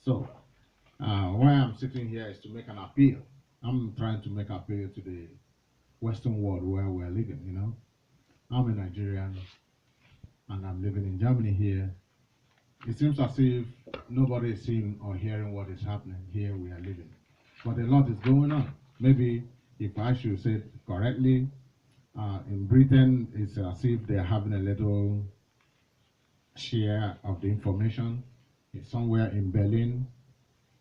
So, why I'm sitting here is to make an appeal. I'm trying to make appeal to the Western world where we're living, you know. I'm a Nigerian and I'm living in Germany here. It seems as if nobody is seeing or hearing what is happening here we are living. But a lot is going on. Maybe if I should say it correctly, in Britain, it's as if they're having a little share of the information. It's somewhere in Berlin,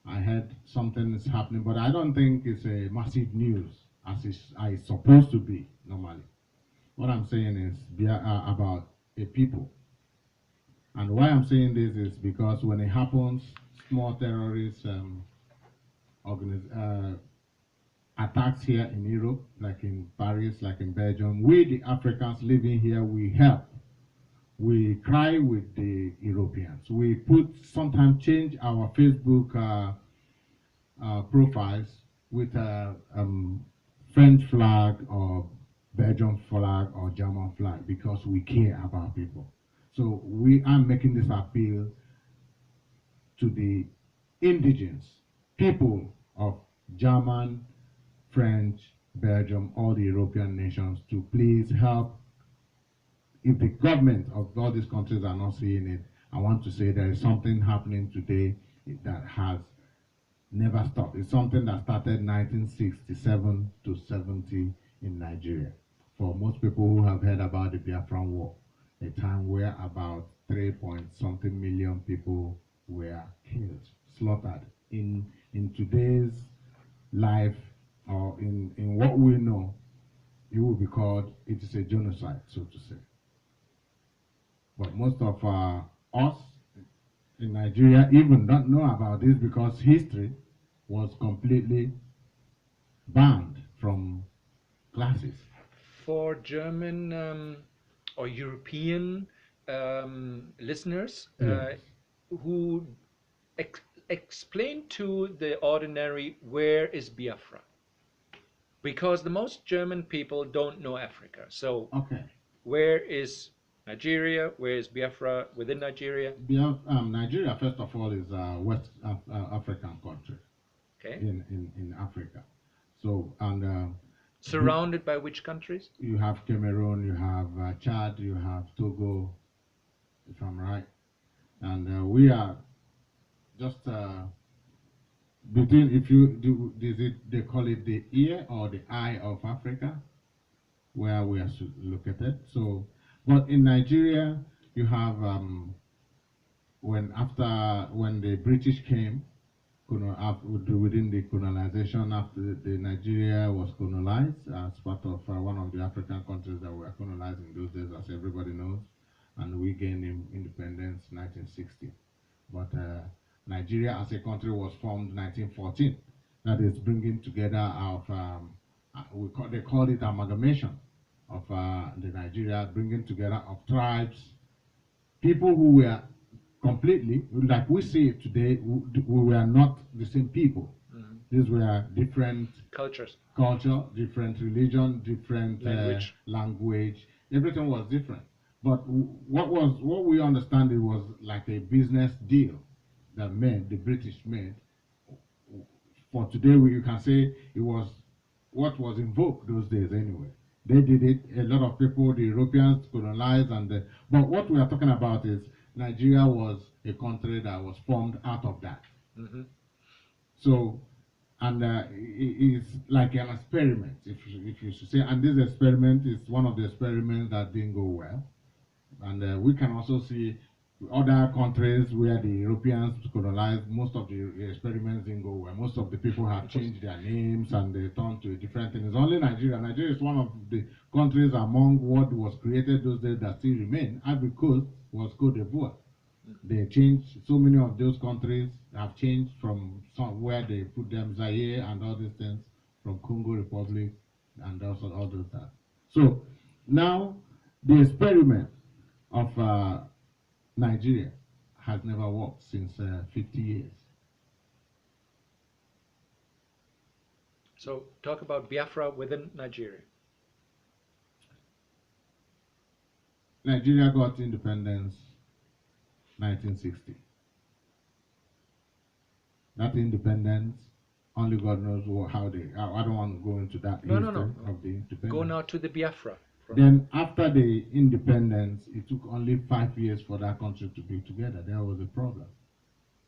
I heard something is happening, but I don't think it's a massive news as it's supposed to be normally. What I'm saying is about a people. And why I'm saying this is because when it happens, small terrorist attacks here in Europe, like in Paris, like in Belgium, we the Africans living here, we help. We cry with the Europeans. We sometimes change our Facebook profiles with a French flag or Belgian flag or German flag because we care about people. So we are making this appeal to the indigenous people of German, French, Belgium, all the European nations to please help. If the government of all these countries are not seeing it, I want to say there is something happening today that has never stopped. It's something that started 1967 to 70 in Nigeria. For most people who have heard about the Biafran War, a time where about 3 point something million people were killed, slaughtered. In today's life, or in what we know, it will be called, it is a genocide, so to say. But most of us in Nigeria even don't know about this because history was completely banned from classes. For German or European listeners Yes. who explain to the ordinary where is Biafra, because the most German people don't know Africa. So Okay. where is Nigeria? Where is Biafra within Nigeria? Nigeria, first of all, is a West African country Okay. in Africa. So, and Surrounded by which countries? you have Cameroon, you have Chad, you have Togo, if I'm right. And we are just between, if you do, is it, they call it the ear or the eye of Africa, where we are located. So, but in Nigeria, you have when the British came, within the colonization after the Nigeria was colonized as part of one of the African countries that were colonized in those days, as everybody knows, and we gained independence 1960. But Nigeria as a country was formed 1914. That is bringing together of they call it amalgamation of the Nigeria, bringing together of tribes, people who were completely, like we see it today, we were not the same people. Mhm. These were different Cultures. culture, different religion, different language. Everything was different. But what we understand, it was like a business deal that the British made. For today, you can say it was what was in vogue those days anyway. They did it. A lot of people, the Europeans, colonized, but what we are talking about is Nigeria was a country that was formed out of that. Mhm. So, and it's like an experiment, if you should say. And this experiment is one of the experiments that didn't go well. And we can also see other countries where the Europeans colonized, most of the experiments didn't go well. Most of the people have changed their names and they turned to a different thing. It's only Nigeria. Nigeria is one of the countries among what was created those days that still remain. Ivory Coast was Cote d'Ivoire. They changed, so many of those countries have changed from where they put them, Zaire and all these things, from Congo Republic and also all those that. So now the experiment of Nigeria has never worked since 50 years. So talk about Biafra within Nigeria. Nigeria got independence 1960. that independence, only God knows how they. I don't want to go into that No, no, history no. of the Go independence. now to the Biafra. Then after the independence, it took only 5 years for that country to be together. There was a problem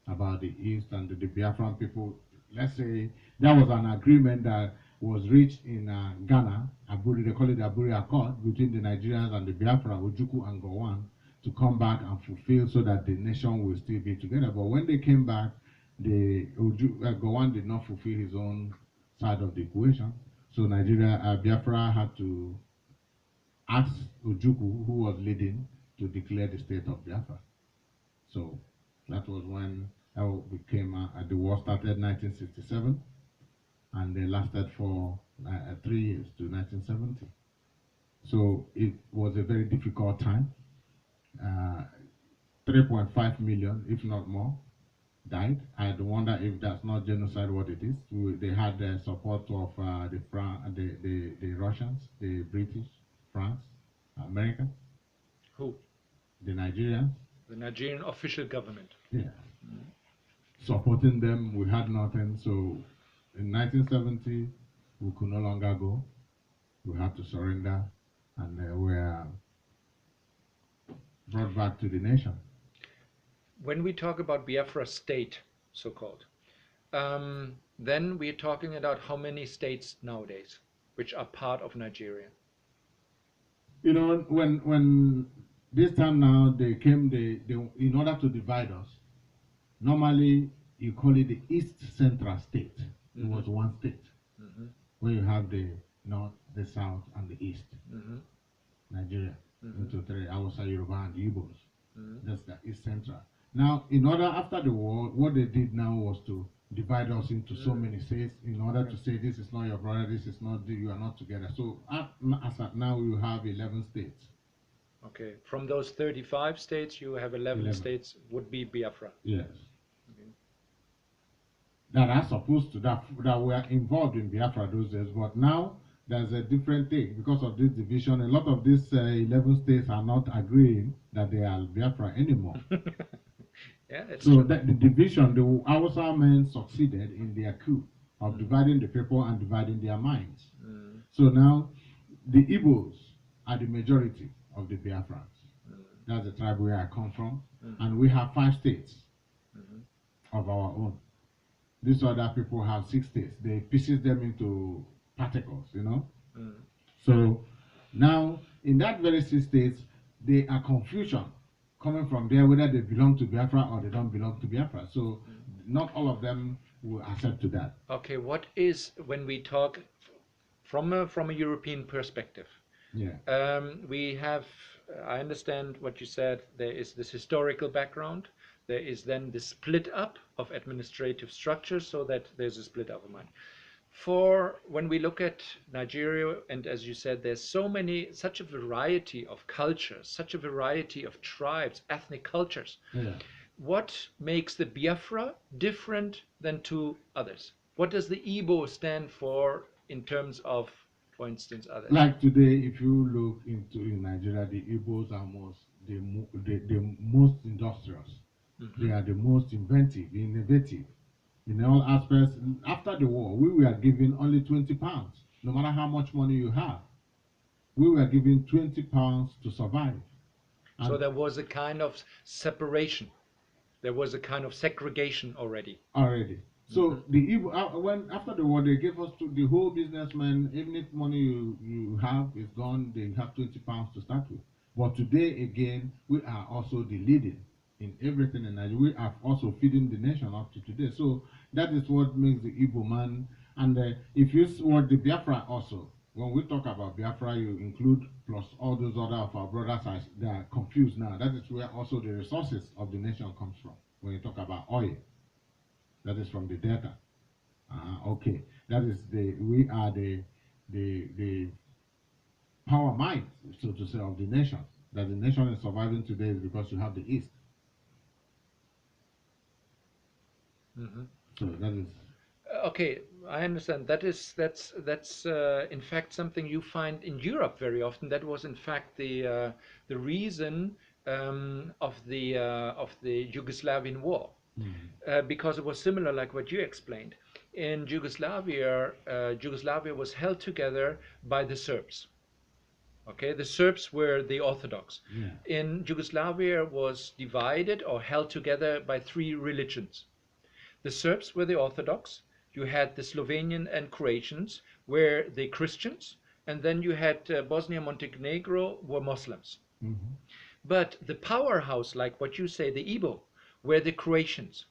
about the East and the Biafran people. Let's say there was an agreement that was reached in Ghana, Aburi, they call it the Aburi Accord, between the Nigerians and the Biafra, Ojukwu and Gowon, to come back and fulfill so that the nation will still be together. But when they came back, Gowon did not fulfill his own side of the equation. So Biafra had to ask Ojukwu, who was leading, to declare the state of Biafra. So that was when became the war started 1967, and they lasted for 3 years to 1970. So it was a very difficult time. 3.5 million, if not more, died. I wonder if that's not genocide, what it is. They had the support of the Russians, the British, France, America. Who? The Nigerians. The Nigerian official government. Yeah. Supporting them, we had nothing. So in 1970, we could no longer go. We had to surrender, and we were brought back to the nation. When we talk about Biafra state, so-called, then we're talking about how many states nowadays which are part of Nigeria. You know, when this time now they came, they in order to divide us, normally you call it the East Central State. It was one state where you have the North, the South, and the East. Nigeria into three: Hausa, Yoruba, and the Igbos. That's the East Central. Now, in order, after the war, what they did now was to divide us into so many states in order to say this is not your brother, this is not, you are not together. So as at now, you have 11 states. Okay, from those 35 states, you have 11 states would be Biafra. Yes. Okay. That are supposed to, that were involved in Biafra those days, but now there's a different thing because of this division. A lot of these 11 states are not agreeing that they are Biafra anymore. Yeah, that's so true. That the division, the Hausa men succeeded in their coup of dividing the people and dividing their minds. So now the Igbos are the majority of the Biafrans. That's the tribe where I come from. And we have 5 states of our own. These other people have 6 states. They pieces them into particles, you know. So now in that very 6 states, there are confusion coming from there whether they belong to Biafra or they don't belong to Biafra. So not all of them will accept to that. Okay, what is, when we talk from a European perspective? Yeah. We have, I understand what you said, there is this historical background, there is then the split up of administrative structures, so that there's a split up of mind. For when we look at Nigeria, and as you said, there's such a variety of cultures, such a variety of tribes, ethnic cultures. Yeah. What makes the Biafra different than to others? What does the Igbo stand for in terms of, for instance, others? Like today, if you look in Nigeria, the Igbos are the most industrious. They are the most innovative. In all aspects, after the war, we were given only 20 pounds. No matter how much money you have, we were given 20 pounds to survive. So there was a kind of separation. There was a kind of segregation already. So the Igbo, when after the war, they gave us to the whole businessmen, even if money you have is gone, they have 20 pounds to start with. But today, again, we are also the leading in everything in Nigeria. We are also feeding the nation up to today. So that is what makes the Igbo man. And if you want the Biafra also, when we talk about Biafra, you include plus all those other of our brothers, they are confused now. That is where also the resources of the nation comes from. When you talk about oil, that is from the Delta. Okay, that is we are the power mind, so to say, of the nation. That the nation is surviving today is because you have the East. So that is. Okay, I understand. That's in fact something you find in Europe very often. That was in fact the reason of the Yugoslavian war. because it was similar, like what you explained. In Yugoslavia, Yugoslavia was held together by the Serbs. Okay, the Serbs were the Orthodox. Yeah. In Yugoslavia was divided or held together by three religions. The Serbs were the Orthodox. You had the Slovenian and Croatians were the Christians, and then you had Bosnia Montenegro were Muslims. Mm-hmm. But the powerhouse, like what you say, the Igbo, were the Croatians.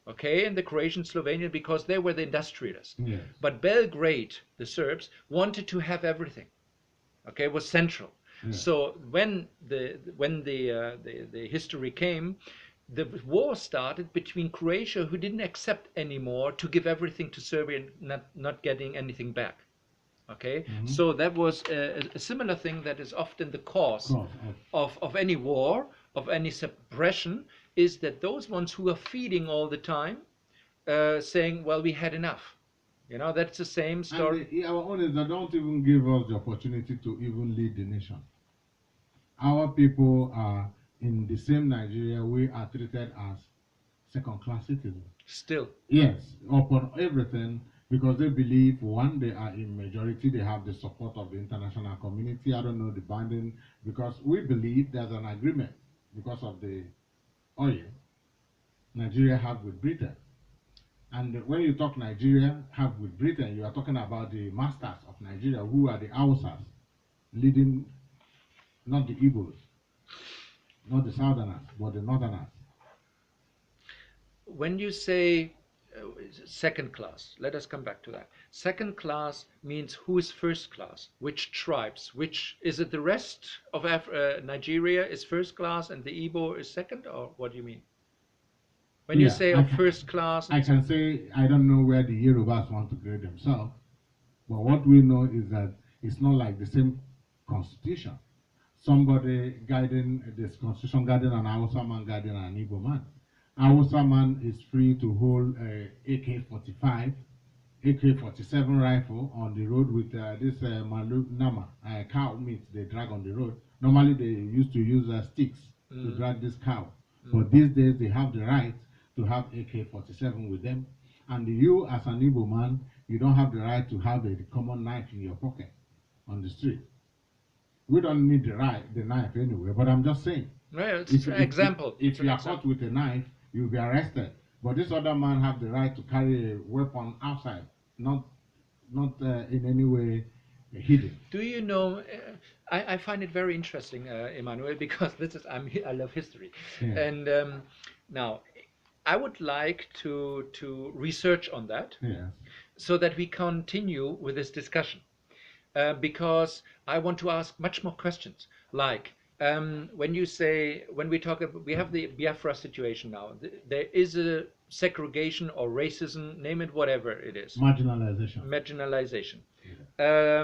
Okay, and the Croatian, Slovenian, because they were the industrialists. Yes. But Belgrade, the Serbs, wanted to have everything. Okay, it was central. Yeah. So when the history came, the war started between Croatia, who didn't accept anymore to give everything to Serbia and not getting anything back. Okay, so that was a similar thing that is often the cause of any war, of any suppression, is that those ones who are feeding all the time, saying, well, we had enough. You know, that's the same story. And our owners, they don't even give us the opportunity to even lead the nation. Our people are in the same Nigeria, we are treated as second-class citizens. Still. Yes, upon everything, because they believe, one, they are in majority, they have the support of the international community. I don't know the binding, because we believe there's an agreement because of the oil Nigeria have with Britain. And when you talk Nigeria have with Britain, you are talking about the masters of Nigeria, who are the Hausas, leading, not the Igbos, not the Southerners, but the Northerners. When you say second class, let us come back to that. Second class means who is first class, which tribes, which is it the rest of Nigeria is first class and the Igbo is second, or what do you mean? When you say of first class, I can say I don't know where the Yorubas want to grade themselves, but what we know is that it's not like the same constitution. Somebody guiding this constitution, guiding an Hausa man, guiding an Igbo man. Hausa man is free to hold a AK-45, AK-47 rifle on the road with this malu nama, cow meat they drag on the road. Normally they used to use sticks to drag this cow, but these days they have the right to have AK-47 with them. And you as an Igbo man, you don't have the right to have a common knife in your pocket on the street. We don't need the knife anyway, but I'm just saying. Well, it's an example. If you are caught with a knife, you'll be arrested. But this other man have the right to carry a weapon outside, not in any way hidden. Do you know? I find it very interesting, Emmanuel, because I love history, Yeah. and now I would like to research on that, Yeah. so that we continue with this discussion, because I want to ask much more questions, like. When we talk about, we have the Biafra situation now, there is a segregation or racism, name it whatever it is. Marginalization. Marginalization. Yeah.